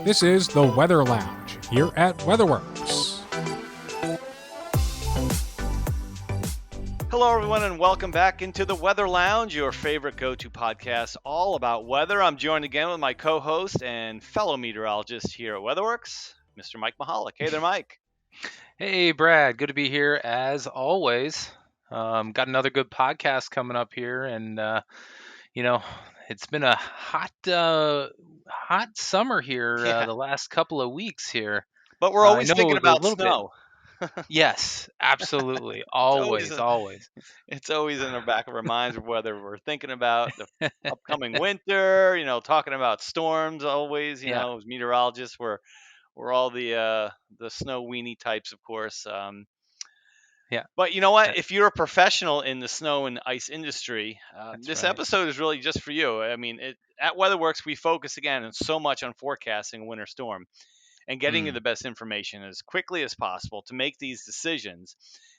This is the Weather Lounge here at WeatherWorks. Hello, everyone, and welcome back into the Weather Lounge, your favorite go-to podcast all about weather. I'm joined again with my co-host and fellow meteorologist here at WeatherWorks, Mr. Mike Mahalik. Hey there, Mike. Hey, Brad. Good to be here as always. Got another good podcast coming up here, and it's been a hot summer here Yeah, the last couple of weeks here. but we're I always know it thinking was a about little bit. snow. Yes, absolutely. It's always Always, always. it's always in the back of our minds whether we're thinking about the upcoming winter, talking about storms. Always, Yeah, as meteorologists, we're all the snow weenie types, of course. yeah, But you know what? that, If you're a professional in the snow and ice industry, that's this right. episode is really just for you. I mean, at WeatherWorks, we focus again on so much on forecasting a winter storm and getting you Mm. the best information as quickly as possible to make these decisions.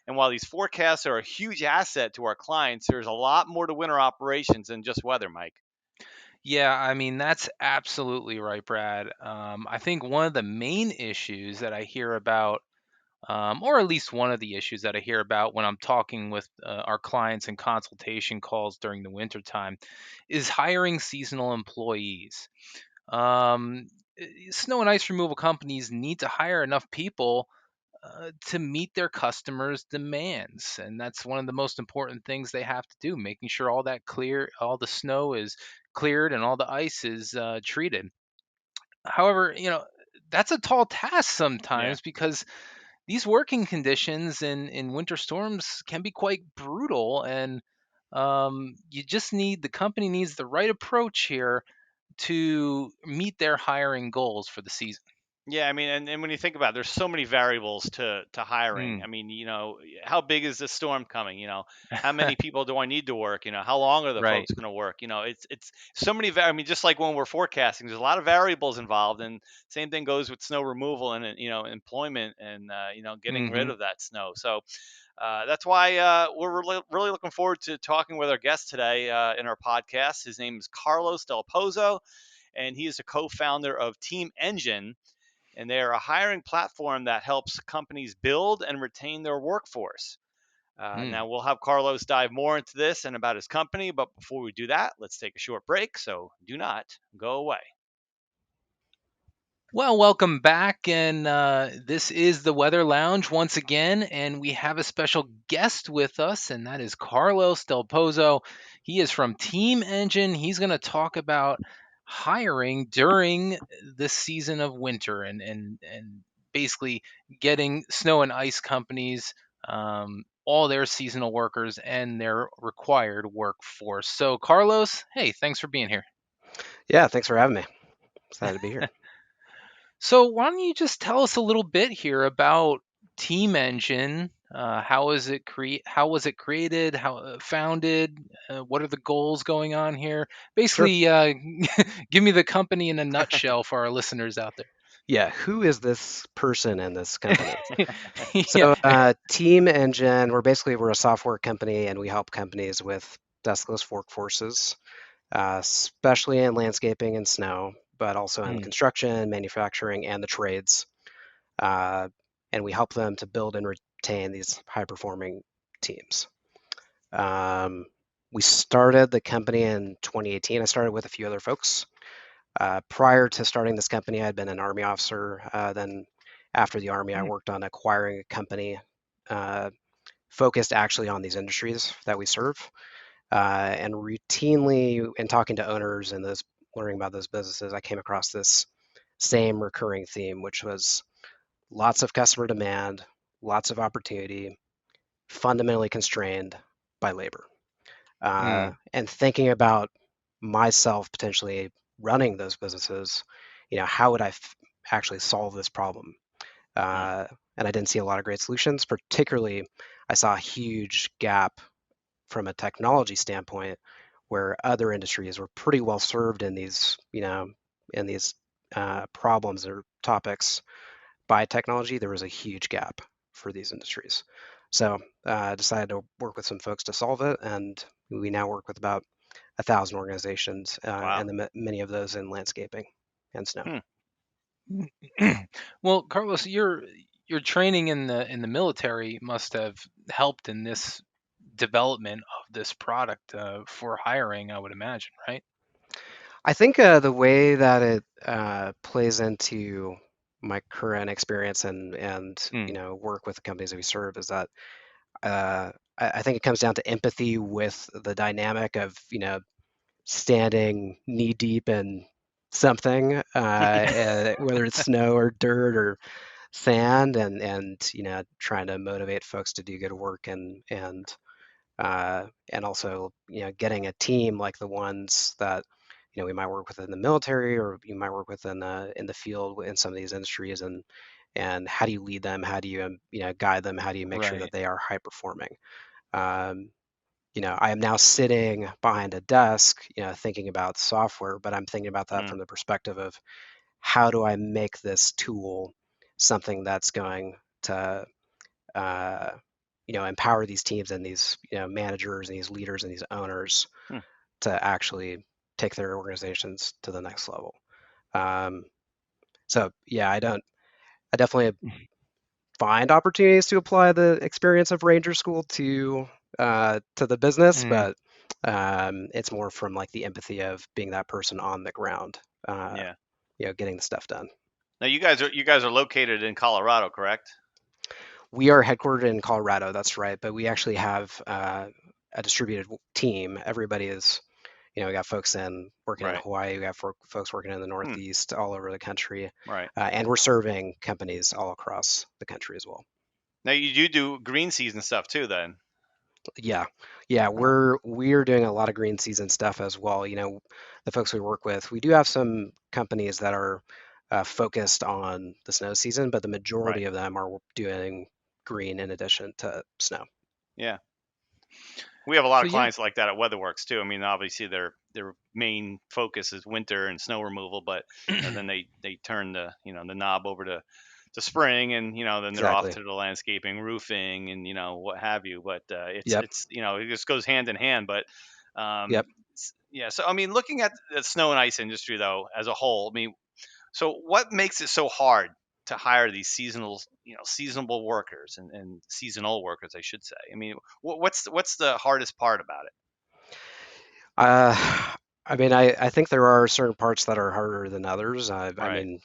And while these forecasts are a huge asset to our clients, there's a lot more to winter operations than just weather, Mike. Yeah, I mean, that's absolutely right, Brad. I think one of the main issues that I hear about or at least one of the issues that I hear about when I'm talking with our clients in consultation calls during the wintertime is hiring seasonal employees. Um, Snow and ice removal companies need to hire enough people to meet their customers' demands, and that's one of the most important things they have to do, making sure all the snow is cleared and all the ice is treated. However, that's a tall task Yeah. sometimes because these working conditions in winter storms can be quite brutal, and the company needs the right approach here to meet their hiring goals for the season. Yeah, I mean, and when you think about it, there's so many variables to hiring. I Mm, mean, how big is this storm coming? How many people do I need to work? How long are the right. folks going to work? It's so many. I mean, just like when we're forecasting, there's a lot of variables involved, and same thing goes with snow removal and employment and getting rid Hmm. of that snow. So that's why we're really looking forward to talking with our guest today in our podcast. His name is Carlos Del Pozo, and he is a co-founder of Team Engine, and they are a hiring platform that helps companies build and retain their workforce. Mm. Now, we'll have Carlos dive more into this and about his company, but before we do that, let's take a short break, so do not go away. Well, welcome back, and this is the Weather Lounge once again, and we have a special guest with us, and that is Carlos Del Pozo. He is from Team Engine. He's going to talk about hiring during this season of winter and basically getting snow and ice companies all their seasonal workers and their required workforce. So, Carlos, hey, thanks for being here. Yeah, thanks for having me. Excited to be here. So why don't you just tell us a little bit here about Team Engine? How was it created? How founded? What are the goals going on here? Sure. Basically, give me the company in a nutshell for our listeners out Yeah, who is this person in this company? there. Yeah. So, Team Engine, we're a software company and we help companies with deskless workforces, especially in landscaping and snow, but also in Mm, construction, manufacturing, and the trades. Uh, and we help them to build and retain these high-performing teams. Um, we started the company in 2018. I started with a few other folks. Prior to starting this company, I'd been an Army officer. Then, after the Army, I mm, worked on acquiring a company uh, focused actually on these industries that we serve. And routinely, in talking to owners and learning about those businesses, I came across this same recurring theme, which was lots of customer demand, lots of opportunity, fundamentally constrained by labor. mm, And thinking about myself potentially running those businesses, how would I actually solve this problem? Hmm. Uh, and I didn't see a lot of great solutions. Particularly, I saw a huge gap from a technology standpoint, where other industries were pretty well served in these problems or topics by technology. There was a huge gap for these industries. So I decided to work with some folks to solve it, and we now work with about 1,000 organizations, Wow. and many of those in landscaping and snow. Hmm. Well, Carlos, your training in the military must have helped in this development of this product for hiring, I would imagine, right? I think the way that it plays into my current experience and Mm, work with the companies that we serve is that I think it comes down to empathy with the dynamic of standing knee deep in something, whether it's snow or dirt or sand, and trying to motivate folks to do good work and also getting a team like the ones that we might work with in the military or you might work with in the field in some of these industries, and how do you lead them, how do you guide them, how do you make sure that right. they are high performing. um, I am now sitting behind a desk, thinking about software, but I'm thinking about that Mm, from the perspective of how do I make this tool something that's going to uh, empower these teams and these managers and these leaders and these owners mm. to actually take their organizations to the next level. Um, so yeah, I definitely find opportunities to apply the experience of Ranger School to the business, Mm, but it's more from like the empathy of being that person on the ground, uh, Yeah. getting the stuff done. Now you guys are located in Colorado, correct? We are headquartered in Colorado, that's right, but we actually have a distributed team. Everybody is, we got folks working in Right. Hawaii, we got folks working in the Hmm. Northeast, all over the country, Right. and we're serving companies all across the country as well. Now you do green season stuff too, then. Yeah, yeah, Uh-huh. we're doing a lot of green season stuff as well. The folks we work with, we do have some companies that are focused on the snow season, but the Right. majority of them are doing green in addition to snow. Yeah. We have a lot so of yeah. clients like that at WeatherWorks too. I mean, obviously their main focus is winter and snow removal, but then they turn the knob over to spring, and then they're off Exactly. to the landscaping, roofing, and what have you. But it's Yep. it's it just goes hand in hand. But Yep. yeah. So I mean, looking at the snow and ice industry though as a whole, I mean, so what makes it so hard to hire these seasonable workers and seasonal workers, I should say? I mean, what's the hardest part about it? Uh, I mean, I think there are certain parts that are harder than others. I Right. mean,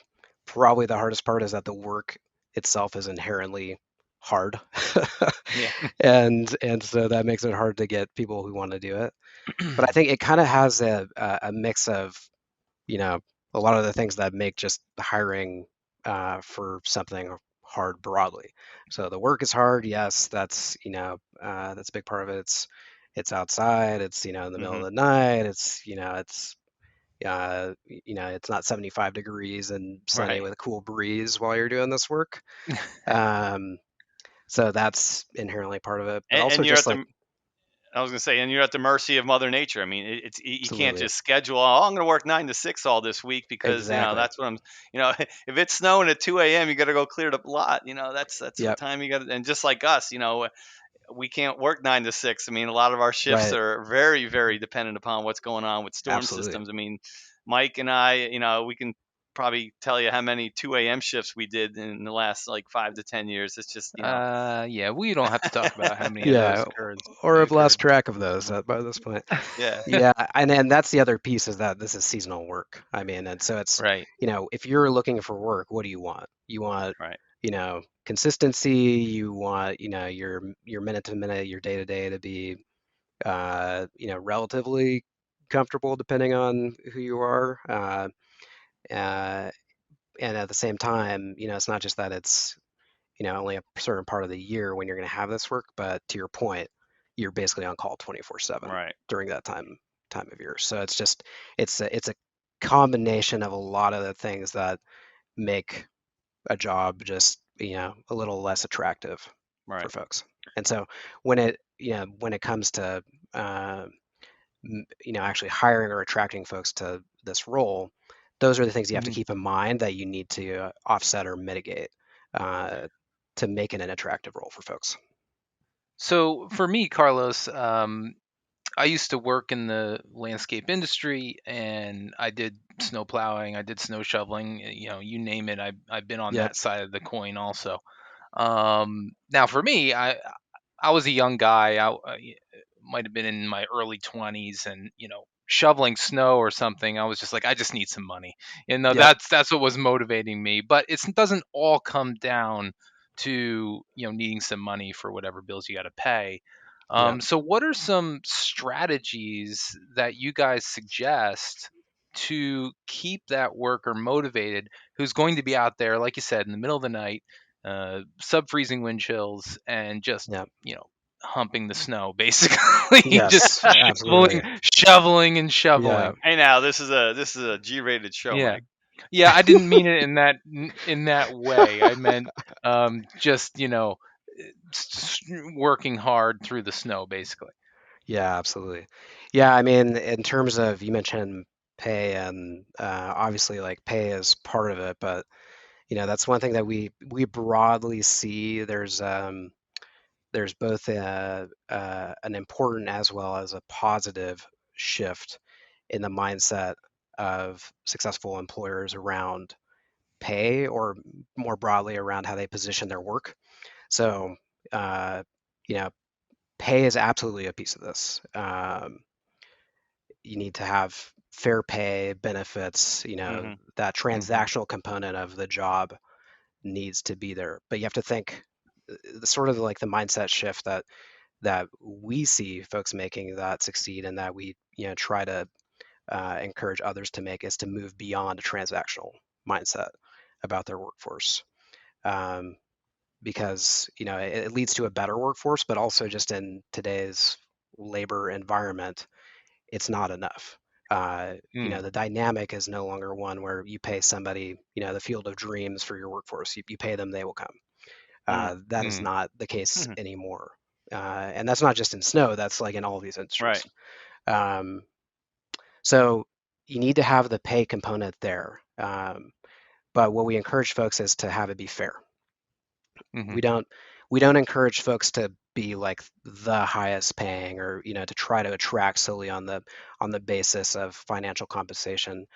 probably the hardest part is that the work itself is inherently hard, Yeah. and so that makes it hard to get people who want to do it. But I think it kind of has a mix of, you know, a lot of the things that make just hiring for something hard broadly. So the work is hard, yes, that's a big part of it. It's outside, it's in the middle of Hmm. the night, it's not 75 degrees and sunny Right. with a cool breeze while you're doing this work. Um, so that's inherently part of it, but also And you're just at like the I was gonna say, and you're at the mercy of Mother Nature. I mean, you can't absolutely just schedule. Oh, I'm gonna work 9 to 6 all this week because exactly. that's what I'm. If it's snowing at 2 a.m., you got to go clear the lot. That's what Yep. time you got. And just like us, we can't work 9 to 6. I mean, a lot of our shifts Right. are very, very dependent upon what's going on with storm Absolutely. systems. I mean, Mike and I, we can probably tell you how many 2 a.m. shifts we did in the last like 5 to 10 years. It's just, Yeah, we don't have to talk about how many of those Yeah, occurred or have lost occurred. track of those by this point. yeah, Yeah, and that's the other piece is that this is seasonal work. I mean, and so it's, Right. if you're looking for work, what do you want? You want, right. consistency, you want, your minute to minute, your day to day to be relatively comfortable depending on who you are. Uh, and at the same time, it's not just that it's only a certain part of the year when you're going to have this work, but to your point, you're basically on call 24/7 Right. during that time of year. So it's a combination of a lot of the things that make a job just a little less attractive for Right. folks. And so when it comes to uh, actually hiring or attracting folks to this role, those are the things you have to Mhm. keep in mind that you need to offset or mitigate uh, to make it an attractive role for folks. So for me, Carlos, I used to work in the landscape industry, and I did snow plowing, I did snow shoveling, you name it. I've been on Yep. that side of the coin also. Now for me, I was a young guy. I might have been in my early 20s, and shoveling snow or something. I was just like, I just need some money. Yep. That's what was motivating me. But it doesn't all come down to needing some money for whatever bills you got to pay. Yep. So what are some strategies that you guys suggest to keep that worker motivated who's going to be out there, like you said, in the middle of the night, sub-freezing wind chills, and just Yep. humping the snow, basically, just Yes. shoveling, Absolutely. shoveling, and Yeah. shoveling. Hey, now this is a G-rated show, Yeah, Mike. yeah. I didn't mean it in that way. I meant just working hard through the snow, basically. Yeah, absolutely. Yeah, I mean, in terms of, you mentioned pay, and obviously like pay is part of it, but that's one thing that we broadly see. There's both an important as well as a positive shift in the mindset of successful employers around pay, or more broadly around how they position their work. So, uh, you know, pay is absolutely a piece of this. You need to have fair pay, benefits, Hmm. that Hmm. transactional component of the job needs to be there. But you have to think the sort of like the mindset shift that we see folks making that succeed, and that we try to encourage others to make, is to move beyond a transactional mindset about their workforce. Um, because it leads to a better workforce, but also just in today's labor environment, it's not enough. Mm, The dynamic is no longer one where you pay somebody, the field of dreams for your workforce. You pay them, they will come. Mm. That is mm, not the case anymore. And that's not just in snow, that's like in all of these Right. industries. Um, so you need to have the pay component there. But what we encourage folks is to have it be fair. hmm. We don't encourage folks to be like the highest paying, or to try to attract solely on the basis of financial compensation.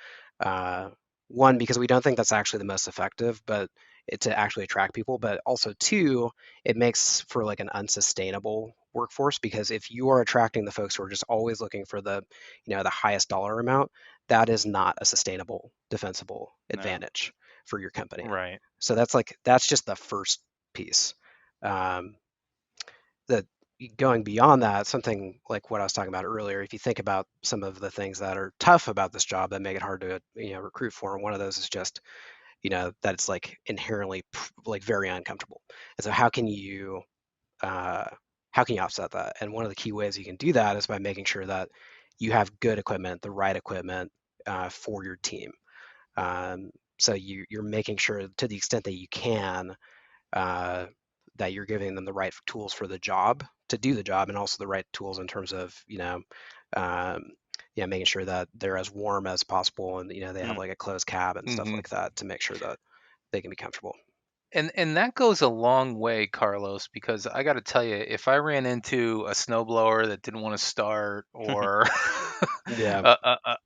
uh, One, because we don't think that's actually the most effective, but to actually attract people. But also two, it makes for like an unsustainable workforce, because if you are attracting the folks who are just always looking for the highest dollar amount, that is not a sustainable defensible No. advantage for your company. Right. So that's just the first piece. Um, that Going beyond that, something like what I was talking about earlier, if you think about some of the things that are tough about this job that make it hard to recruit for, and one of those is just that it's like inherently like very uncomfortable. And so uh, how can you offset that? And one of the key ways you can do that is by making sure that you have good equipment, the right equipment for your team. So you're making sure, to the extent that you can, uh, that you're giving them the right tools for the job, to do the job, and also the right tools in terms of um, making sure that they're as warm as possible, and they have Mm. like a closed cab and stuff Hmm. like that, to make sure that they can be comfortable. And that goes a long way, Carlos, because I got to tell you, if I ran into a snowblower that didn't want to start, or Yeah,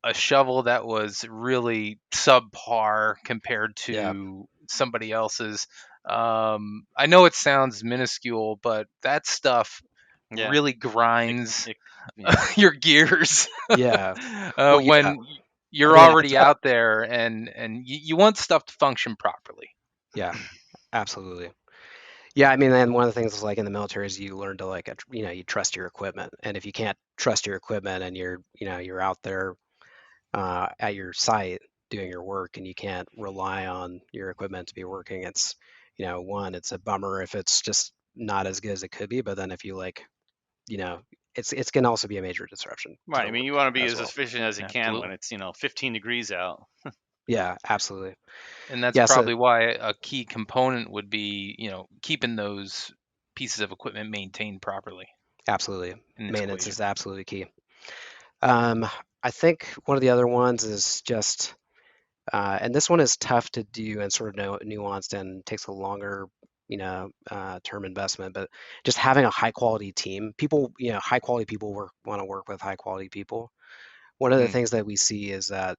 a shovel that was really subpar compared yeah, to somebody else's, I know it sounds minuscule, but that stuff Yeah. really It, grinds it, yeah. your gears yeah. Well, yeah. when I you're mean, already out there, and you want stuff to function properly. yeah, absolutely. Yeah, I mean, and one of the things is like in the military is you learn to like, you trust your equipment. And if you can't trust your equipment, and you're out there at your site doing your work, and you can't rely on your equipment to be working, it's, one, it's a bummer if it's just not as good as it could be. But then if you like, you know, it's can also be a major disruption to Right. I the mean, you work want to be as as well. efficient as you can when Absolutely. it's 15 degrees out. Yeah, absolutely. And that's Yeah, so probably why a key component would be, keeping those pieces of equipment maintained properly absolutely. in this Maintenance equation. is absolutely key. Um, I think one of the other ones is just, and this one is tough to do and sort of nuanced, and takes a longer term investment, but just having a high quality team. People, high quality people want to work with high quality people. One of the Mm, things that we see is that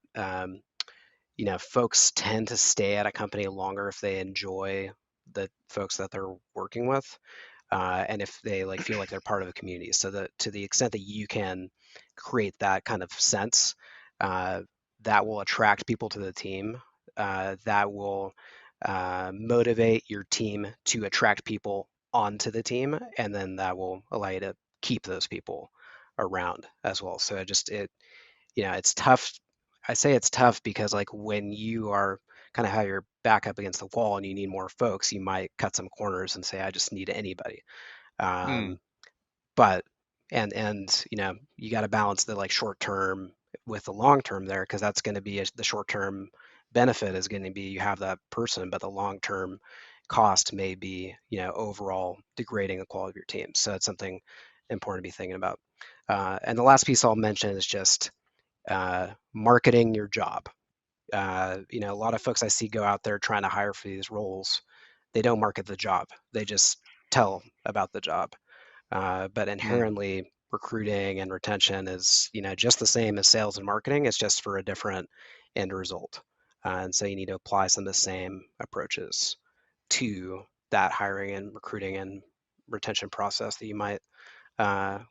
folks tend to stay at a company longer if they enjoy the folks that they're working with, and if they like feel like they're part of a community. So that to the extent that you can create that kind of sense, uh, that will attract people to the team. That will motivate your team to attract people onto the team, and then that will allow you to keep those people around as well. So it's tough. I say it's tough because like when you are kind of have your back up against the wall and you need more folks, you might cut some corners and say, I just need anybody. mm, Um, but and you got to balance the like short term with the long term there, because that's going to be the short term benefit is going to be you have that person, but the long term cost may be overall degrading the quality of your team. So it's something important to be thinking about. And the last piece I'll mention is just marketing your job. A lot of folks I see go out there trying to hire for these roles, they don't market the job. They just tell about the job. But mm. inherently, recruiting and retention is, just the same as sales and marketing. It's just for a different end result. And so you need to apply some of the same approaches to that hiring and recruiting and retention process that you might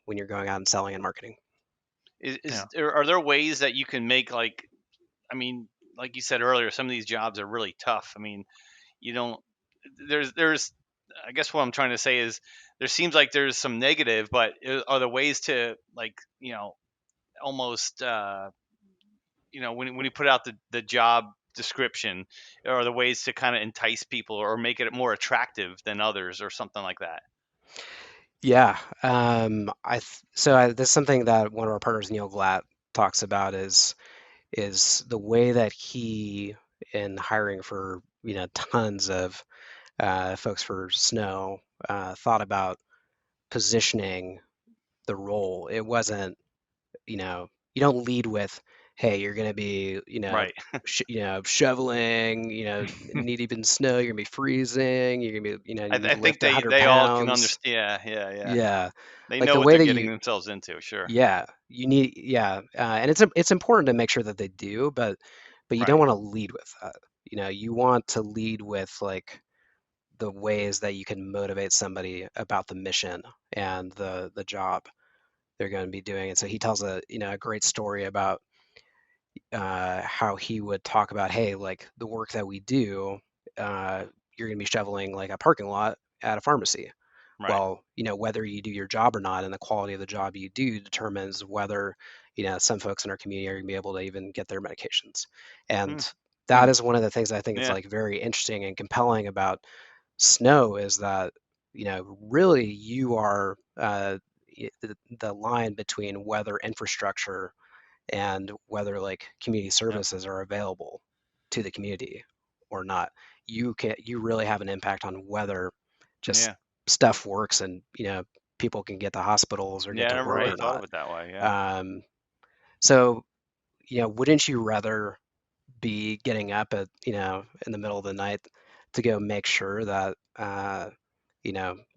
when you're going out and selling and marketing. Is Yeah. are there ways that you can make, like, I mean, like you said earlier, some of these jobs are really tough. I mean, you don't there's I guess what I'm trying to say is there seems like there's some negative, but are there ways to, like, almost when you put out the job description, are there ways to kind of entice people or make it more attractive than others or something like that? Yeah. This is something that one of our partners, Neil Glatt, talks about is the way that he, in hiring for tons of folks for snow, thought about positioning the role. It wasn't, you don't lead with, hey, you're going to be, Right. shoveling, knee deep in snow, you're going to be freezing, you're going to be, I, you need I to think lift 100 they all can pounds. understand. Yeah. Yeah. They Like know the what way they're that getting you, themselves into. Sure. yeah, and it's important to make sure that they do, but you don't Right. want to lead with that. You want to lead with like the ways that you can motivate somebody about the mission and the job they're going to be doing. And so he tells a great story about how he would talk about, hey, like the work that we do, you're going to be shoveling like a parking lot at a pharmacy. Right. Well, whether you do your job or not, and the quality of the job you do determines whether, some folks in our community are going to be able to even get their medications. And Hmm. that is one of the things I think is Yeah. like very interesting and compelling about snow is that, really you are the line between whether infrastructure and whether like community Yep. services are available to the community or not. You really have an impact on whether just Yeah. stuff works and people can get to hospitals or get Yeah. I to never work really or Right. thought of not. it that way. Yeah. Um, so wouldn't you rather be getting up at in the middle of the night to go make sure that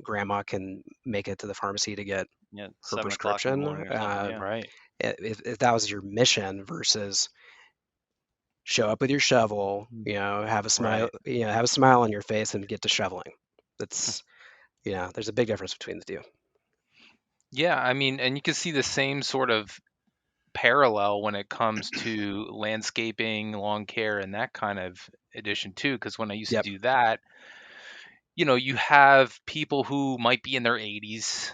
grandma can make it to the pharmacy to get Yeah. her 7 o'clock in the prescription? morning or something. Yeah. Right. If that was your mission versus show up with your shovel, Mm. have a smile, Right. have a smile on your face and get to shoveling. That's, there's a big difference between the two. Yeah, I mean, and you can see the same sort of parallel when it comes to landscaping, lawn care, and that kind of addition too. Because when I used to Yep. do that, you have people who might be in their 80s.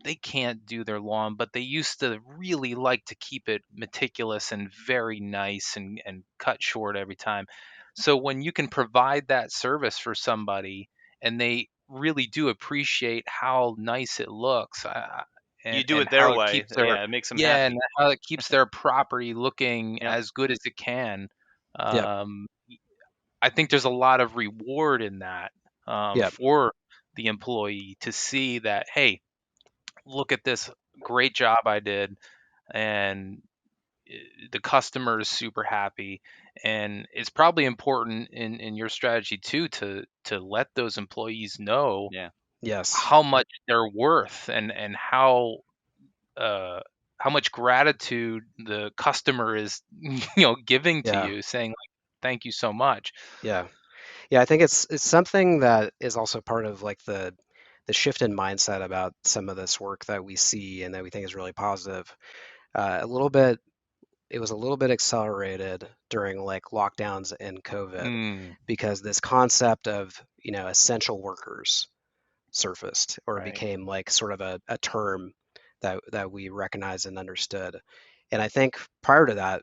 They can't do their lawn, but they used to really like to keep it meticulous and very nice and cut short every time. So when you can provide that service for somebody and they really do appreciate how nice it looks, You and do it their how it way. keeps their Yeah. It makes them yeah, and happy. how it keeps their property looking Yep. as good as it can. Yep. Um, I think there's a lot of reward in that, Yep. for the employee to see that, hey, look at this great job I did, and the customer is super happy, and it's probably important in your strategy too to let those employees know Yeah. Yes. how much they're worth, and how much gratitude the customer is giving to Yeah. you, saying like thank you so much. Yeah. Yeah. I think it's something that is also part of like the shift in mindset about some of this work that we see and that we think is really positive. A little bit, it was a little bit accelerated during like lockdowns and COVID Mm, because this concept of, essential workers surfaced or Right. became like sort of a term that we recognized and understood. And I think prior to that,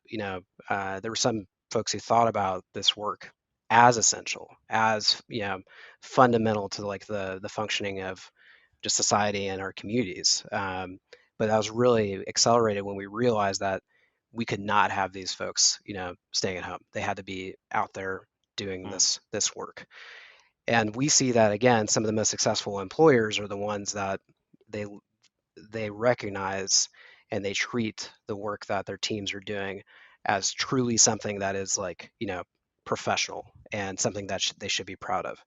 there were some folks who thought about this work as essential, as fundamental to like the functioning of just society and our communities. But that was really accelerated when we realized that we could not have these folks, staying at home. They had to be out there doing Mm. this work. And we see that again, some of the most successful employers are the ones that they they recognize and they treat the work that their teams are doing as truly something that is like, professional and something that they should be proud of.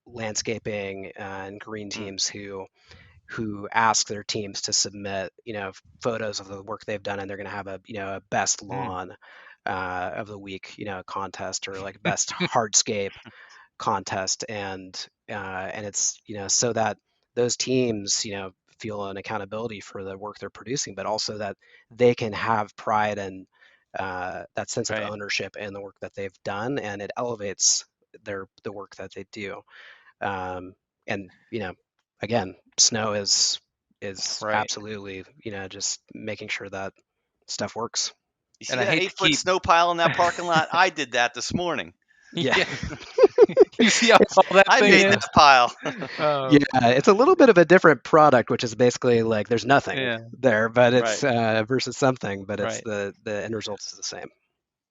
Landscaping and green Mm. teams who ask their teams to submit, photos of the work they've done, and they're going to have a best Mm. lawn of the week, contest, or like best hardscape contest, and it's so that those teams feel an accountability for the work they're producing, but also that they can have pride and that sense of right. ownership in the work that they've done, and it elevates the work that they do. And again, snow is Right. absolutely just making sure that stuff works. You see And I that hate to 8-foot keep snow pile in that parking lot? I did that this morning. Yeah. yeah, you see how it's tall that I thing made is. yeah. that pile. Yeah, Um, it's a little bit of a different product, which is basically like there's nothing yeah, there, but Right. it's versus something, but it's right. the end result is the same.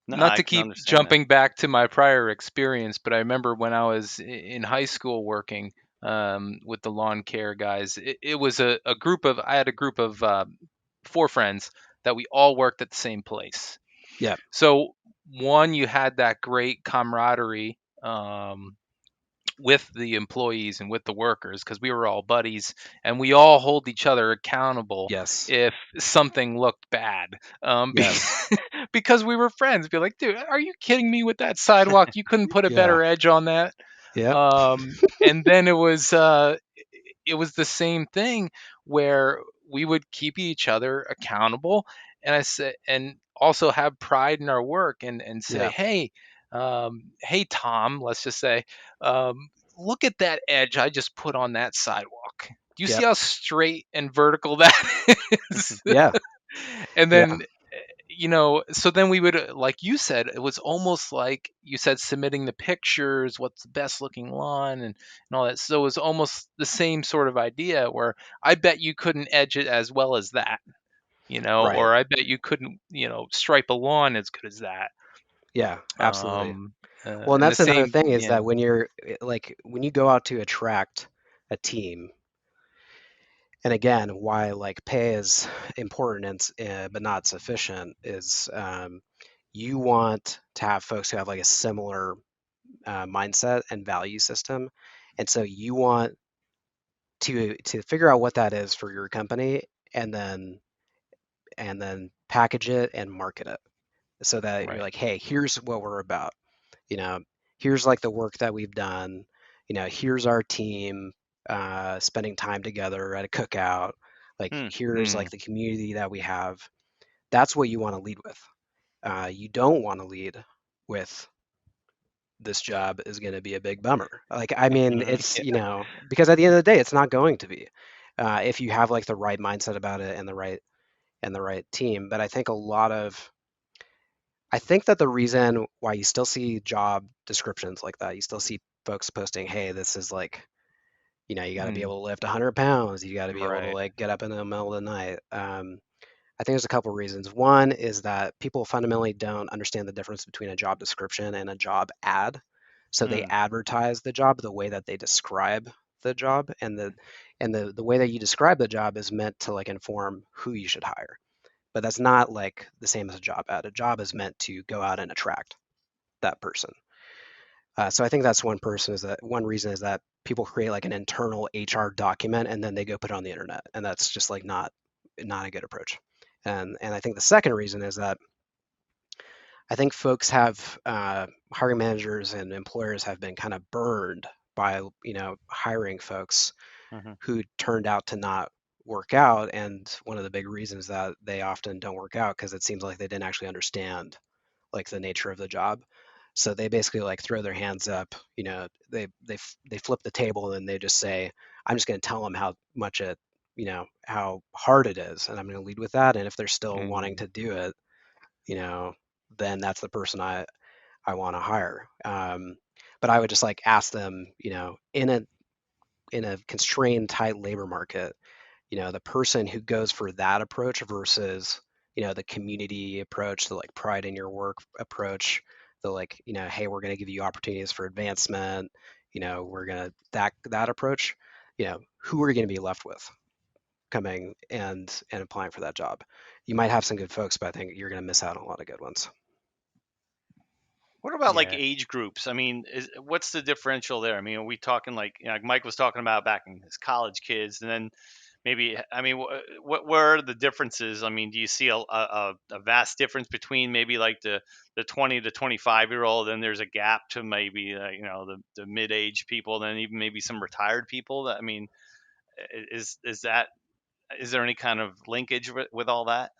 No, Not I to can keep understand that. jumping back to my prior experience, but I remember when I was in high school working with the lawn care guys, it was a group of, I had a group of four friends that we all worked at the same place. Yeah, So, one, you had that great camaraderie with the employees and with the workers because we were all buddies, and we all hold each other accountable yes, if something looked bad, yes, because we were friends. Be like, dude, are you kidding me with that sidewalk? You couldn't put a yeah, better edge on that. yep, And then it was the same thing where we would keep each other accountable, and I said, and also have pride in our work, and say, yeah, hey, hey Tom, let's just say, look at that edge I just put on that sidewalk. Do you see yep, how straight and vertical that is? yeah, And yeah, then, so then we would, like you said, it was almost like you said, submitting the pictures, what's the best looking lawn, and all that. So it was almost the same sort of idea where I bet you couldn't edge it as well as that, right, or I bet you couldn't, stripe a lawn as good as that. yeah, absolutely. Um, Well, and and the that's another same, thing is yeah. that when you go out to attract a team, and again, why like pay is important and but not sufficient is you want to have folks who have like a similar mindset and value system, and so you want to figure out what that is for your company, and then package it and market it so that you're Right. like, hey, here's what we're about. You know, here's like the work that we've done. Here's our team spending time together at a cookout. Like, Hmm. here's Mm, like the community that we have. That's what you want to lead with. You don't want to lead with this job is going to be a big bummer. Like, I mean, Hmm. it's, because at the end of the day, it's not going to be if you have like the right mindset about it and the right team. But I think that the reason why you still see job descriptions like that, you still see folks posting, hey, this is like, you got to be mm, able to lift 100 pounds, you got to be able to right. like get up in the middle of the night. I think there's a couple reasons. One is that people fundamentally don't understand the difference between a job description and a job ad. So they Hmm. advertise the job the way that they describe the job, and the way that you describe the job is meant to like inform who you should hire. but that's not like the same as a job ad. A job is meant to go out and attract that person. So I think that's one reason is that people create like an internal HR document and then they go put it on the internet, and that's just like not a good approach. And I think the second reason is that I think folks have hiring managers and employers have been kind of burned by hiring folks Hmm. who turned out to not work out. And one of the big reasons that they often don't work out because it seems like they didn't actually understand like the nature of the job. So they basically like throw their hands up, they flip the table and they just say, I'm just going to tell them how much it, how hard it is, and I'm going to lead with that. And if they're still wanting Mm. to do it, you know, then that's the person I want to hire. But I would just like ask them, in a constrained, tight labor market, the person who goes for that approach versus, the community approach, the like pride in your work approach, the like, hey, we're going to give you opportunities for advancement, we're going to that approach, who are you going to be left with coming and applying for that job? You might have some good folks, but I think you're going to miss out on a lot of good ones. What about like Yeah. age groups? I mean, what's the differential there? I mean, are we talking like, like Mike was talking about back in his college kids, and then maybe, I mean, where are the differences? I mean, do you see a vast difference between maybe like the 20 to 25-year-old, and there's a gap to maybe the mid-age people, then even maybe some retired people? That, I mean, is there any kind of linkage with all that?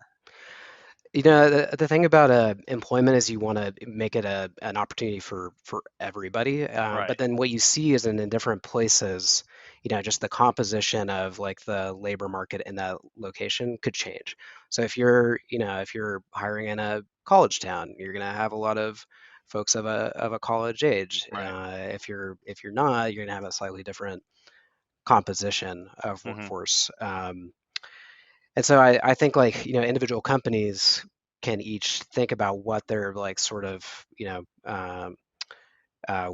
The thing about employment is you want to make it an opportunity for everybody. But Right. then what you see is in different places, just the composition of like the labor market in that location could change. So if you're hiring in a college town, you're going to have a lot of folks of a college age. Right. If you're not, you're going to have a slightly different composition of Hmm. workforce. And so I think like, individual companies can each think about what they're like sort of,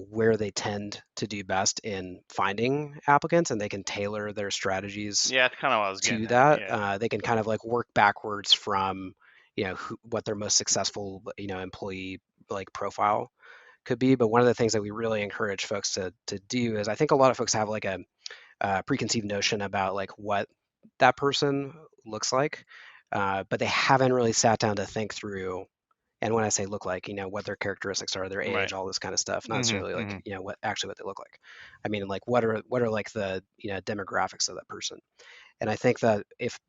where they tend to do best in finding applicants, and they can tailor their strategies Yeah, that's kind of what I was to getting at. that. Yeah. They can kind of like work backwards from, what their most successful, employee like profile could be. But one of the things that we really encourage folks to do is I think a lot of folks have like a preconceived notion about like what that person looks like, but they haven't really sat down to think through. And when I say look like, what their characteristics are, their Right. age, all this kind of stuff, not Hmm. necessarily like, Hmm. what they look like. I mean, like what are like the demographics of that person. And I think that if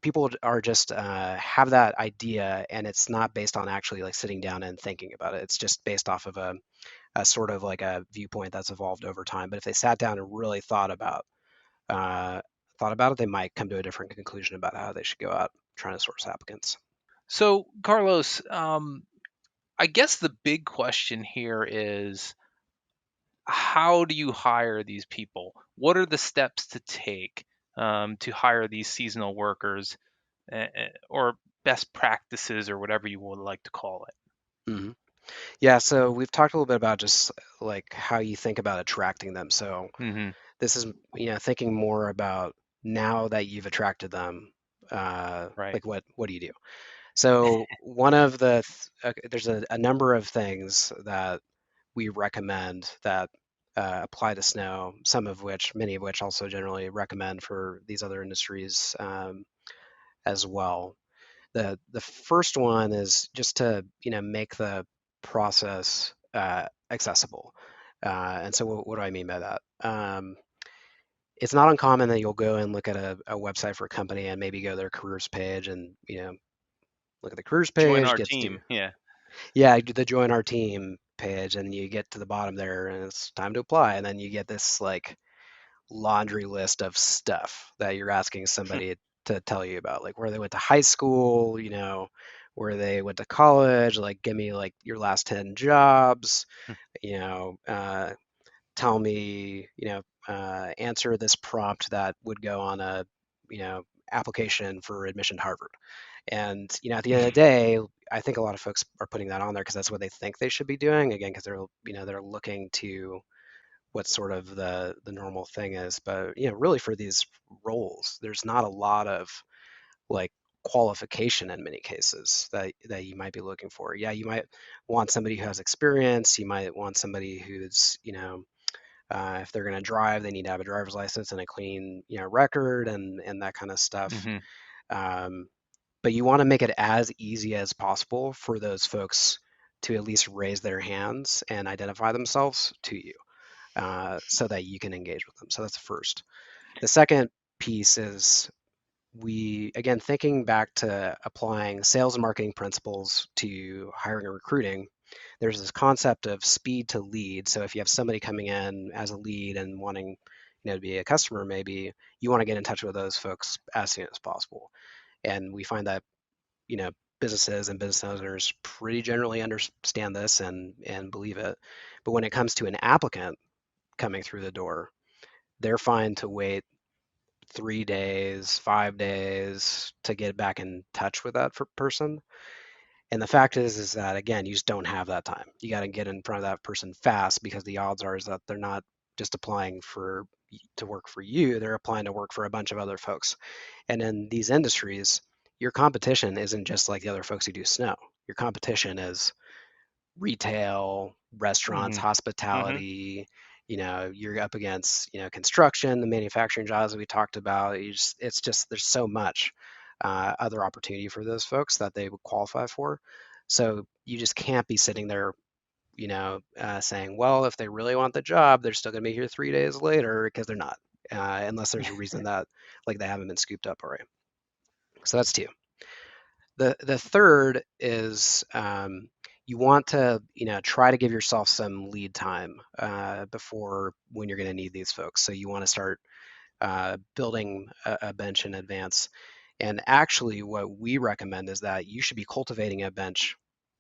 people are just have that idea and it's not based on actually like sitting down and thinking about it, it's just based off of a sort of like a viewpoint that's evolved over time. But if they sat down and really uh, thought about it, they might come to a different conclusion about how they should go out trying to source applicants. So, Carlos, I guess the big question here is, how do you hire these people? What are the steps to take to hire these seasonal workers, or best practices, or whatever you would like to call it? Hmm. Yeah, so we've talked a little bit about just like how you think about attracting them. So Hmm. this is, thinking more about now that you've attracted them, Right. like what do you do? So one of there's a number of things that we recommend that apply to snow, many of which also generally recommend for these other industries as well. The first one is just to make the process accessible. And so what do I mean by that? It's not uncommon that you'll go and look at a website for a company and maybe go to their careers page and look at the careers Join page, our get to do team. Yeah. yeah, do the join our team page, and you get to the bottom there and it's time to apply, and then you get this like laundry list of stuff that you're asking somebody to tell you about, like where they went to high school, where they went to college, like give me like your last 10 jobs, you know, tell me, answer this prompt that would go on a, application for admission to Harvard. And, at the end of the day, I think a lot of folks are putting that on there because that's what they think they should be doing. Again, because they're looking to what sort of the normal thing is. But really for these roles, there's not a lot of like qualification in many cases that you might be looking for. Yeah, you might want somebody who has experience. You might want somebody who's, if they're going to drive, they need to have a driver's license and a clean, record and that kind of stuff. Hmm. Um, but you want to make it as easy as possible for those folks to at least raise their hands and identify themselves to you, so that you can engage with them. So that's the first. The second piece is, again, thinking back to applying sales and marketing principles to hiring and recruiting, there's this concept of speed to lead. So if you have somebody coming in as a lead and wanting, to be a customer, maybe you want to get in touch with those folks as soon as possible. And we find that, businesses and business owners pretty generally understand this and believe it. But when it comes to an applicant coming through the door, they're fine to wait 3 days, 5 days to get back in touch with that person. And the fact is that, again, you just don't have that time. You got to get in front of that person fast, because the odds are is that they're not just applying to work for you, they're applying to work for a bunch of other folks. And in these industries, your competition isn't just like the other folks who do snow. Your competition is retail, restaurants, Hmm. Hmm. hospitality. You're up against, construction, the manufacturing jobs that we talked about. It's just, there's so much other opportunity for those folks that they would qualify for. So you just can't be sitting there, saying, well, if they really want the job, they're still going to be here 3 days later, because they're not, unless there's a reason that, like, they haven't been scooped up already. So that's two. The third is, you want to, try to give yourself some lead time before when you're going to need these folks. So you want to start building a bench in advance. And actually, what we recommend is that you should be cultivating a bench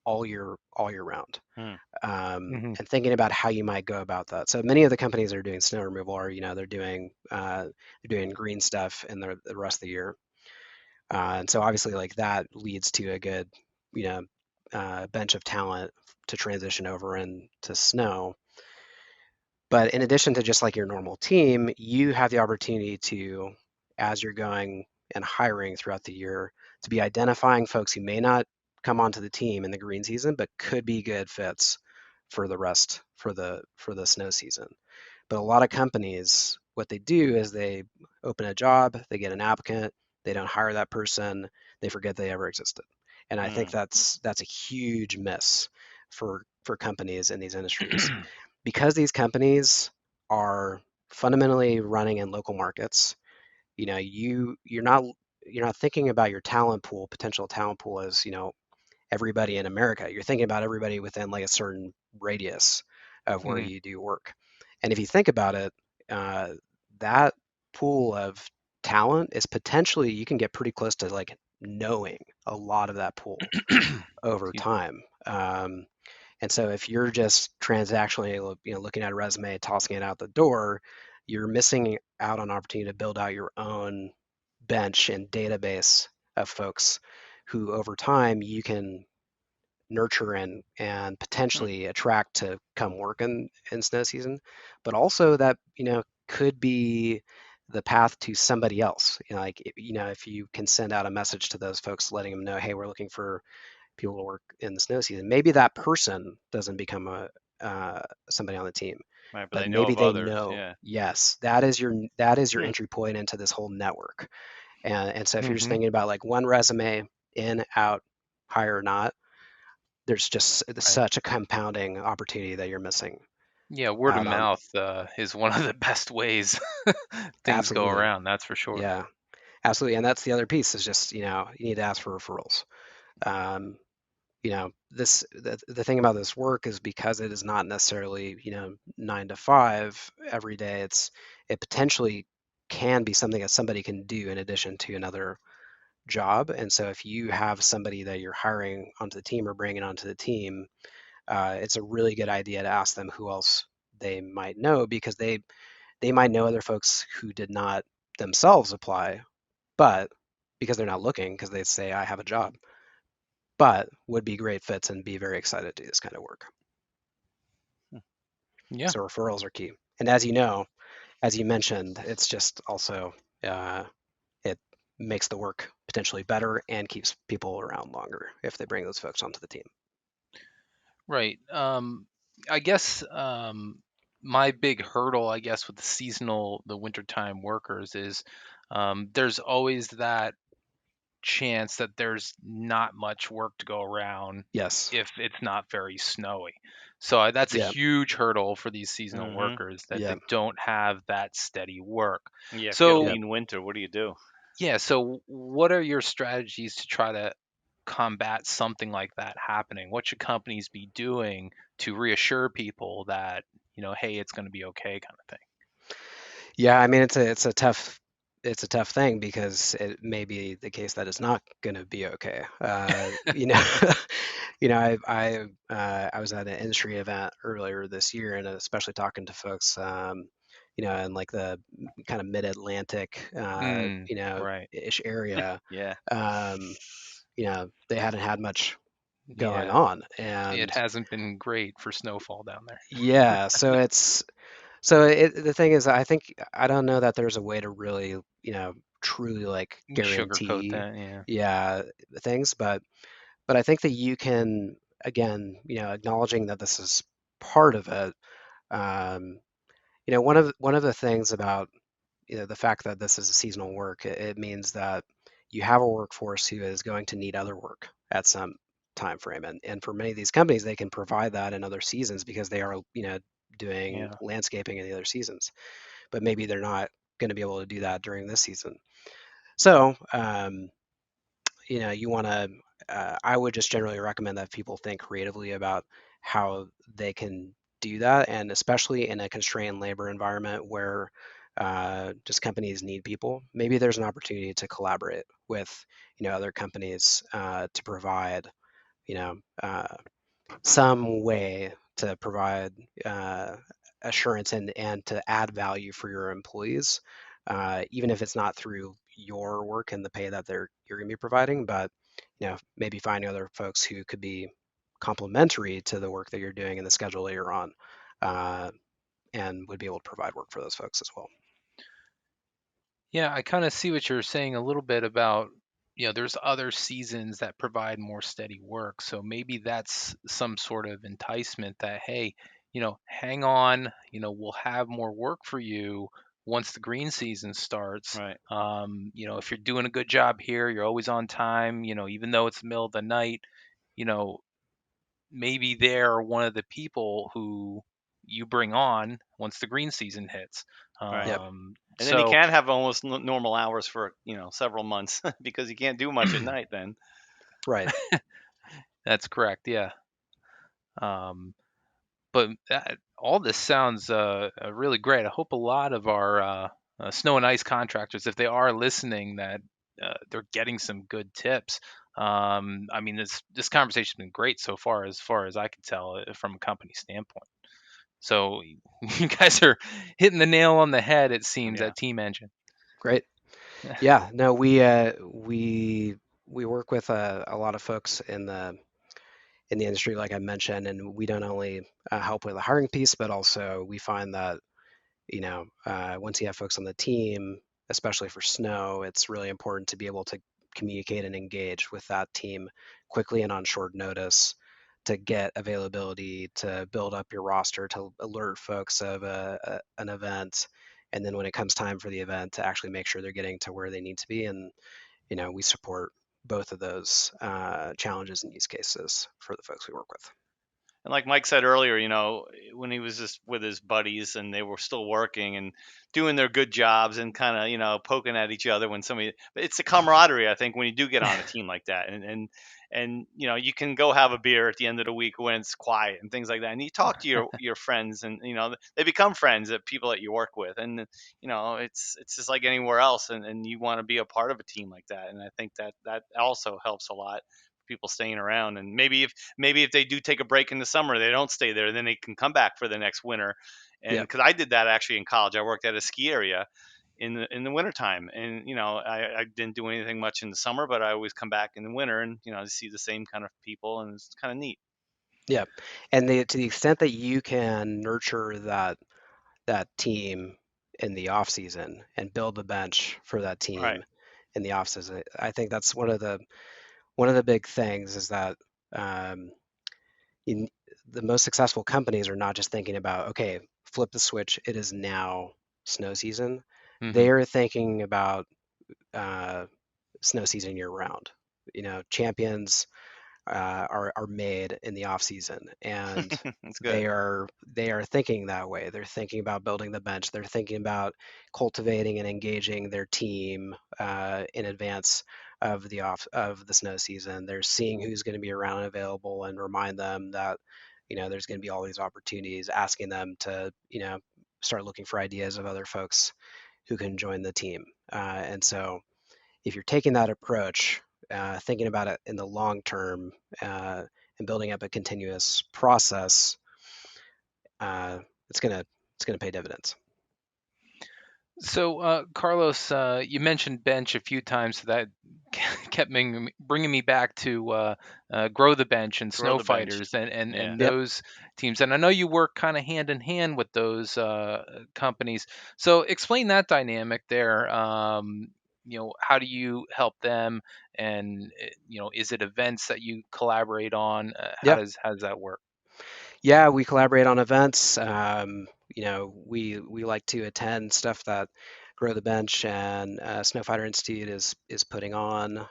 all year round. Hmm. And thinking about how you might go about that. So many of the companies that are doing snow removal are, they're doing green stuff in the rest of the year. And so obviously, like, that leads to a good, bench of talent to transition over into snow. But in addition to just like your normal team, you have the opportunity to, as you're going and hiring throughout the year, to be identifying folks who may not come onto the team in the green season, but could be good fits for the rest for the snow season. But a lot of companies, what they do is they open a job, they get an applicant, they don't hire that person, they forget they ever existed. And I think Mm. that's a huge miss for companies in these industries, because these companies are fundamentally running in local markets. You're not thinking about your potential talent pool as, everybody in America. You're thinking about everybody within like a certain radius of where Hmm. you do work. And if you think about it, uh, that pool of talent is potentially, you can get pretty close to like knowing a lot of that pool over Excuse me. time. And so if you're just transactionally, looking at a resume, tossing it out the door, you're missing out on opportunity to build out your own bench and database of folks who over time you can nurture and Hmm. potentially attract to come work in snow season. But also that, could be the path to somebody else. Like, if you can send out a message to those folks letting them know, hey, we're looking for people to work in the snow season. Maybe that person doesn't become somebody on the team, Right, but but they know maybe of they others. know. Yeah. Yes, that is your Hmm. entry point into this whole network. And so if you're just Hmm. thinking about like one resume, in, out, hire or not, there's just Right. such a compounding opportunity that you're missing Yeah, word of out on. mouth is one of the best ways things go Absolutely. around. That's for sure. Yeah, absolutely. And that's the other piece, is just, you need to ask for referrals. Um, the thing about this work is, because it is not necessarily, 9 to 5 every day, it potentially can be something that somebody can do in addition to another job. And so if you have somebody that you're hiring onto the team or bringing onto the team, it's a really good idea to ask them who else they might know, because they might know other folks who did not themselves apply, but because they're not looking, because they say, I have a job, but would be great fits and be very excited to do this kind of work. Yeah. So referrals are key. And as you know, as you mentioned, it's just also, uh, it makes the work potentially better and keeps people around longer if they bring those folks onto the team. Right. I guess my big hurdle, I guess, with the wintertime workers is there's always that chance that there's not much work to go around Yes. if it's not very snowy. So that's a Yeah. huge hurdle for these seasonal Mm-hmm. workers that Yeah. they don't have that steady work. Yeah, if you get a So lean winter, what do you do? yeah, so what are your strategies to try to combat something like that happening? What should companies be doing to reassure people that, hey, it's going to be okay kind of thing? Yeah, I mean it's a tough thing because it may be the case that it's not going to be okay. I was at an industry event earlier this year, and especially talking to folks, in like the kind of mid-Atlantic, Right. ish area. Yeah. They hadn't had much going Yeah. on, It and hasn't been great for snowfall down there. yeah, the thing is, I don't know that there's a way to really, truly like Sugarcoat guarantee, that, yeah. yeah, things, but I think that you can, again, acknowledging that this is part of it. Um, one of the things about, the fact that this is a seasonal work, it means that you have a workforce who is going to need other work at some time frame, and for many of these companies, they can provide that in other seasons because they are, doing Yeah. landscaping in the other seasons, but maybe they're not going to be able to do that during this season. So, you want to, I would just generally recommend that people think creatively about how they can do that. And especially in a constrained labor environment where just companies need people, maybe there's an opportunity to collaborate with, other companies to provide, you know, uh, some way to provide uh, assurance and to add value for your employees, even if it's not through your work and the pay that you're going to be providing, but maybe finding other folks who could be complementary to the work that you're doing and the schedule that you're on, uh, and would be able to provide work for those folks as well. Yeah, I kind of see what you're saying a little bit about, there's other seasons that provide more steady work. So maybe that's some sort of enticement that, hey, hang on, we'll have more work for you once the green season starts. Right. If you're doing a good job here, you're always on time, even though it's the middle of the night, you know, maybe they're one of the people who you bring on once the green season hits. Right. Yep. And then you So can have almost normal hours for, several months because you can't do much at night then. Right. that's correct, yeah. Um, but all this sounds really great. I hope a lot of our snow and ice contractors, if they are listening, that they're getting some good tips. I mean, this conversation's been great so far as I can tell from a company standpoint. So you guys are hitting the nail on the head, it seems, Yeah. at Team Engine. Great. Yeah. No, we work with a lot of folks in the industry, like I mentioned, and we don't only help with the hiring piece, but also we find that once you have folks on the team, especially for snow, it's really important to be able to communicate and engage with that team quickly and on short notice to get availability, to build up your roster, to alert folks of an event, and then when it comes time for the event, to actually make sure they're getting to where they need to be. And we support both of those challenges and use cases for the folks we work with. And like Mike said earlier, when he was just with his buddies and they were still working and doing their good jobs and kind of, poking at each other when it's the camaraderie, I think, when you do get on a team like that. And you can go have a beer at the end of the week when it's quiet and things like that. And you talk to your friends and, they become friends of people that you work with. And, it's just like anywhere else. And you want to be a part of a team like that. And I think that also helps a lot, people staying around. And maybe if they do take a break in the summer, they don't stay there, then they can come back for the next winter. And Yep. because I did that actually in college, I worked at a ski area in the wintertime, and I didn't do anything much in the summer, but I always come back in the winter and see the same kind of people, and it's kind of neat. Yeah, and to the extent that you can nurture that team in the off season and build the bench for that Right. team, in the offices. I think that's one of the big things is that um, in, the most successful companies are not just thinking about, okay, flip the switch, it is now snow season. Hmm. They are thinking about uh, snow season year round. Champions are made in the off season, and That's good. they are thinking that way. They're thinking about building the bench. They're thinking about cultivating and engaging their team in advance of the snow season. They're seeing who's going to be around and available, and remind them that there's going to be all these opportunities. Asking them to start looking for ideas of other folks who can join the team. And so if you're taking that approach, thinking about it in the long term, and building up a continuous process, uh, it's gonna pay dividends. So, Carlos, you mentioned bench a few times, so that kept bringing me back to Grow the Bench and Grow Snow the bench. Fighters and, Yeah. and Yep. those teams. And I know you work kind of hand in hand with those companies. So, explain that dynamic there. How do you help them? And, is it events that you collaborate on? Yeah. How does that work? Yeah. We collaborate on events. We like to attend stuff that Grow the Bench and Snow Fighter Institute is putting on.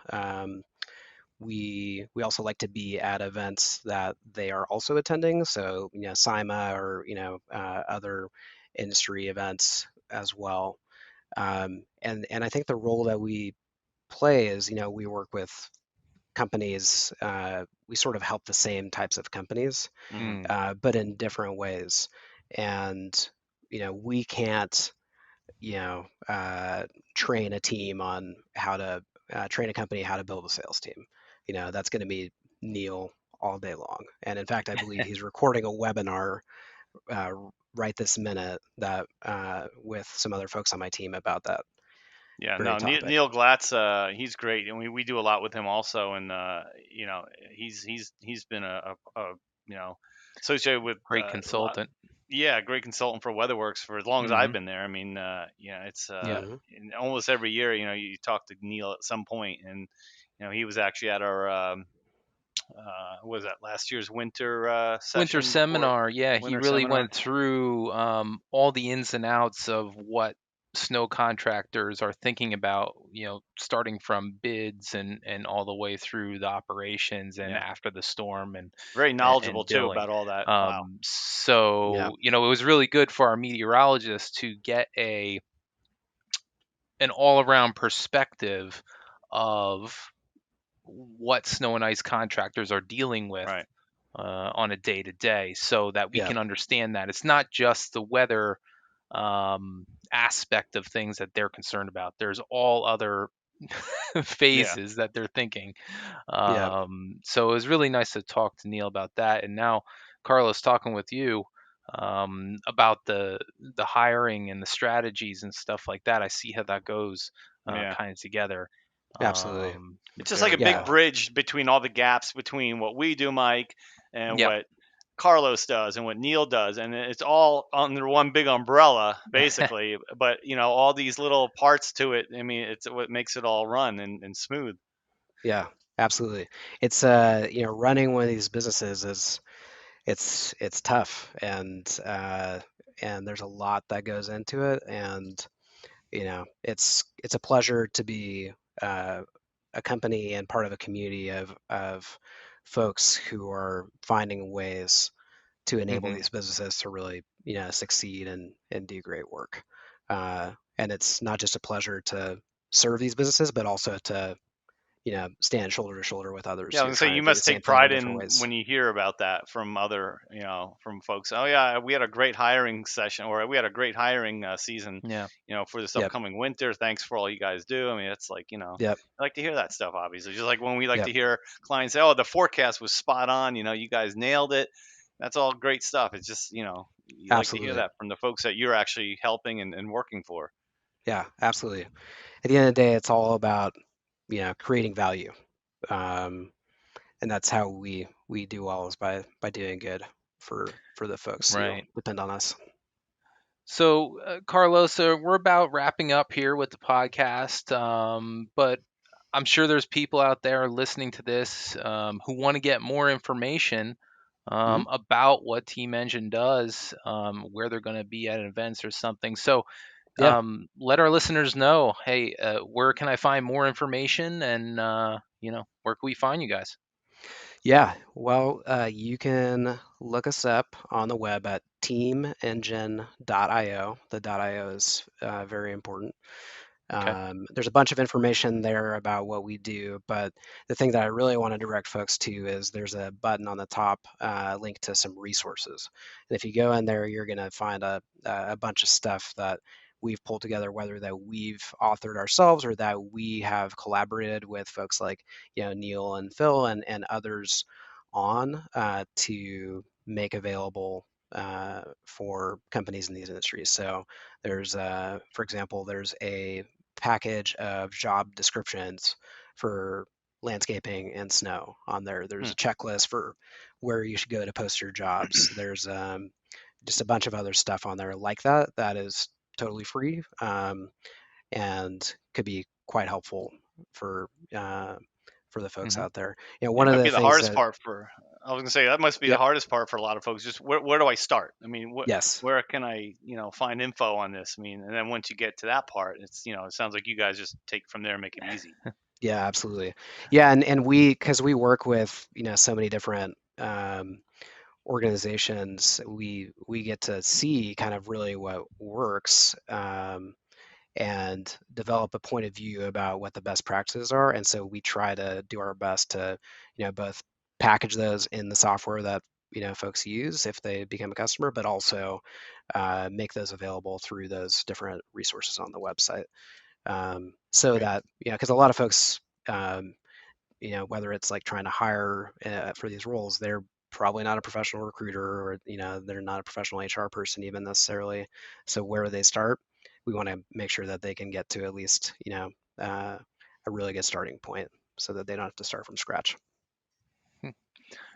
We also like to be at events that they are also attending. So SIMA or other industry events as well. And I think the role that we play is we work with companies. We sort of help the same types of companies, Hmm. but in different ways. And we can't train a team on how to train a company how to build a sales team. That's going to be Neil all day long. And in fact, I believe he's recording a webinar uh, right this minute that with some other folks on my team about that Yeah, very no, topic. Neil Glatz, he's great, and we do a lot with him also, and he's been a associated with Great a lot. consultant. Yeah, great consultant for WeatherWorks for as long as I've Hmm. been there. I mean, it's Yeah. Mhm. almost every year, you talk to Neil at some point, and he was actually at our what was that last year's winter Winter session before seminar, yeah, he winter really seminar. went through all the ins and outs of what snow contractors are thinking about, starting from bids and all the way through the operations and Yeah, after the storm and very and knowledgeable too billing. about all that. Wow. Yeah. So, it was really good for our meteorologists to get an all-around perspective of what snow and ice contractors are dealing with Right. on a day to day so that we Yeah. can understand that it's not just the weather aspect of things that they're concerned about. There's all other Yeah. phases that they're thinking. Yeah. So it was really nice to talk to Neil about that. And now, Carlos, talking with you about the hiring and the strategies and stuff like that. I see how that goes Yeah. kind of together. Absolutely. It's just like a Very big Yeah. well. bridge between all the gaps between what we do, Mike, and Yep. what Carlos does and what Neil does, and it's all under one big umbrella, basically. But all these little parts to it. I mean, it's what makes it all run and smooth. Yeah. Absolutely. It's running one of these businesses is it's tough, and there's a lot that goes into it, and it's a pleasure to be uh, a company and part of a community of folks who are finding ways to enable Hmm. these businesses to really succeed and do great work. And it's not just a pleasure to serve these businesses, but also to stand shoulder to shoulder with others Yeah, I who was are gonna say trying you to do the must same take thing in pride different in ways. when you hear about that from other, from folks. Oh yeah, we had a great hiring session, or we had a great hiring season, Yeah. for this Yep. upcoming winter. Thanks for all you guys do. I mean, it's like, Yep. I like to hear that stuff. Obviously, just like when we like Yep. to hear clients say, "Oh, the forecast was spot on. You guys nailed it." That's all great stuff. It's just, you like to hear Absolutely. that from the folks that you're actually helping and working for. Yeah. Absolutely. At the end of the day, it's all about creating value, um, and that's how we do well is by doing good for the folks who Right. depend on us. So, Carlos, we're about wrapping up here with the podcast, but I'm sure there's people out there listening to this who want to get more information Mhm. about what Team Engine does, where they're going to be at events or something. So, Yeah. let our listeners know, hey, where can I find more information, and where can we find you guys? Yeah, well, you can look us up on the web at teamengine.io. The .io is very important. Okay. There's a bunch of information there about what we do, but the thing that I really want to direct folks to is there's a button on the top linked to some resources. And if you go in there, you're going to find a bunch of stuff that we've pulled together, whether that we've authored ourselves or that we have collaborated with folks like Neil and Phil and others on to make available for companies in these industries. So there's, for example, there's a package of job descriptions for landscaping and snow on there. There's Hmm. a checklist for where you should go to post your jobs. There's just a bunch of other stuff on there like that that is totally free and could be quite helpful for uh, for the folks Hmm. out there. It One of might the be the things hardest that part for. I was gonna say that must be the yep, hardest part for a lot of folks. Just where do I start? I mean, yes. where can I find info on this? I mean, and then once you get to that part, it's it sounds like you guys just take from there and make it easy. Yeah, absolutely. Yeah, and we because we work with so many different organizations, we get to see kind of really what works and develop a point of view about what the best practices are. And so we try to do our best to both package those in the software that folks use if they become a customer, but also make those available through those different resources on the website. So Great. that because a lot of folks whether it's like trying to hire for these roles, they're probably not a professional recruiter or they're not a professional HR person even necessarily. So where they start, we want to make sure that they can get to at least a really good starting point so that they don't have to start from scratch.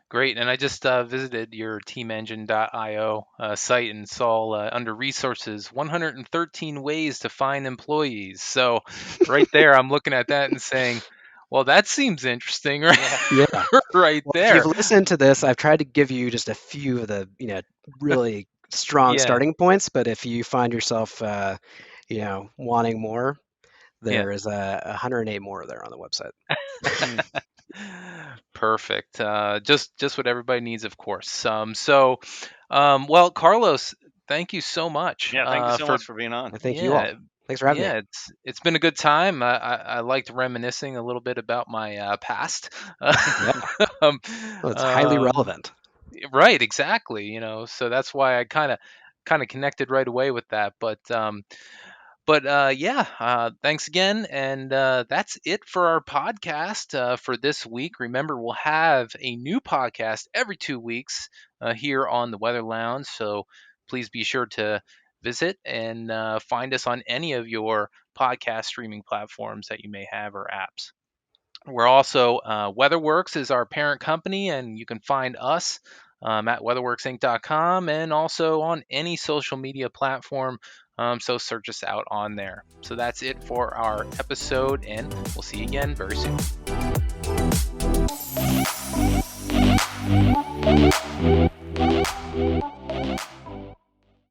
Great. And I just visited your teamengine.io site and saw under resources 113 ways to find employees. So right there, I'm looking at that and saying, well, that seems interesting, right? Yeah. Yeah. Right Well, if you've there. listened to this, I've tried to give you just a few of the really strong Yeah. starting points, but if you find yourself wanting more, Yeah. there is 108 more there on the website. Hmm. Perfect. Just what everybody needs, of course. Well, Carlos, thank you so much Yeah. Thank you so for much for being on. I thank you all. yeah. Thanks for having me. Yeah, it's been a good time. I liked reminiscing a little bit about my past. Yeah, um, well, it's highly um, relevant. right, exactly. So that's why I kind of connected right away with that. But yeah, thanks again, and that's it for our podcast for this week. Remember, we'll have a new podcast every 2 weeks here on the Weather Lounge. So please be sure to visit and find us on any of your podcast streaming platforms that you may have or apps. We're also WeatherWorks is our parent company, and you can find us at weatherworksinc.com and also on any social media platform. So search us out on there. So that's it for our episode, and we'll see you again very soon.